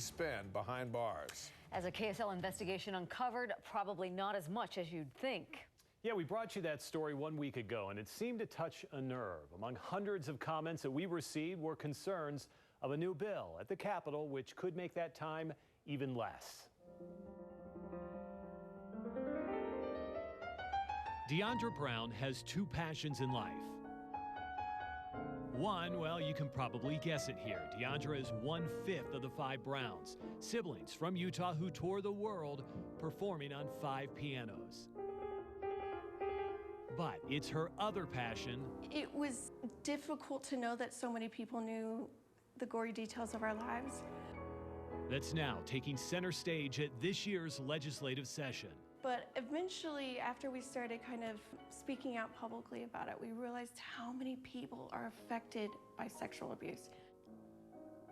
spend behind bars. As a KSL investigation uncovered, probably not as much as you'd think. Yeah, we brought you that story 1 week ago, and it seemed to touch a nerve. Among hundreds of comments that we received were concerns of a new bill at the Capitol, which could make that time even less. Deandra Brown has two passions in life. One, well, you can probably guess it here. Deandra is 1/5 of the 5 Browns, siblings from Utah who tour the world performing on 5 pianos. But it's her other passion. It was difficult to know that so many people knew the gory details of our lives. That's now taking center stage at this year's legislative session. But eventually, after we started kind of speaking out publicly about it, we realized how many people are affected by sexual abuse.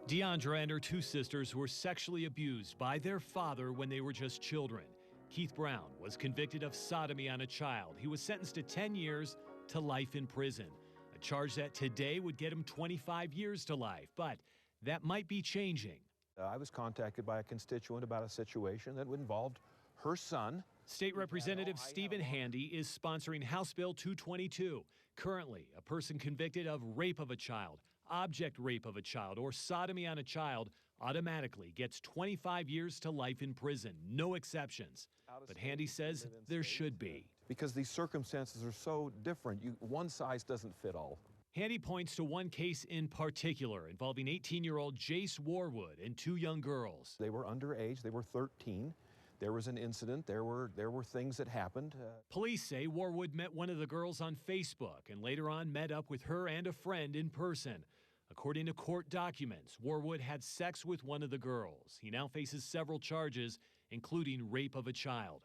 Deandra and her 2 sisters were sexually abused by their father when they were just children. Keith Brown was convicted of sodomy on a child. He was sentenced to 10 years to life in prison, a charge that today would get him 25 years to life. But that might be changing. I was contacted by a constituent about a situation that involved her son. State Representative Stephen Handy is sponsoring House Bill 222. Currently, a person convicted of rape of a child, object rape of a child, or sodomy on a child automatically gets 25 years to life in prison, no exceptions. But Handy says there should be. Because these circumstances are so different, one size doesn't fit all. Handy points to one case in particular involving 18-year-old Jace Warwood and 2 young girls. They were underage, they were 13. There was an incident, there were things that happened. Police say Warwood met one of the girls on Facebook and later on met up with her and a friend in person. According to court documents, Warwood had sex with one of the girls. He now faces several charges, including rape of a child.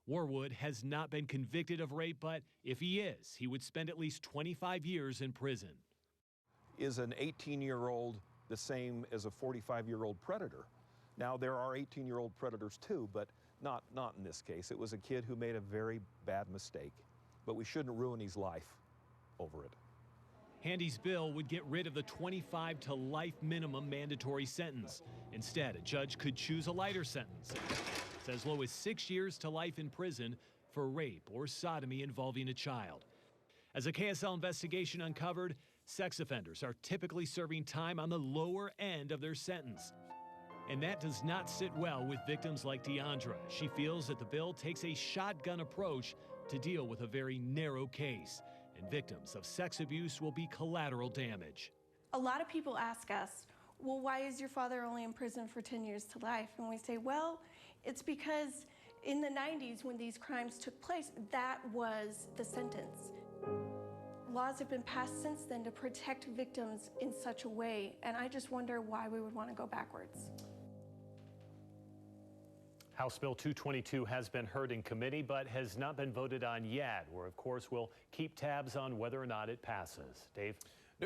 Warwood has not been convicted of rape, but if he is, he would spend at least 25 years in prison. Is an 18-year-old the same as a 45-year-old predator? Now, there are 18-year-old predators too, but not in this case. It was a kid who made a very bad mistake, but we shouldn't ruin his life over it. Handy's bill would get rid of the 25 to life minimum mandatory sentence. Instead, a judge could choose a lighter sentence. It's as low as 6 years to life in prison for rape or sodomy involving a child. As a KSL investigation uncovered, sex offenders are typically serving time on the lower end of their sentence. And that does not sit well with victims like Deandra. She feels that the bill takes a shotgun approach to deal with a very narrow case, and victims of sex abuse will be collateral damage. A lot of people ask us, well, why is your father only in prison for 10 years to life? And we say, well, it's because in the 90s when these crimes took place, that was the sentence. Laws have been passed since then to protect victims in such a way, and I just wonder why we would want to go backwards. House Bill 222 has been heard in committee but has not been voted on yet, where of course we'll keep tabs on whether or not it passes. Dave?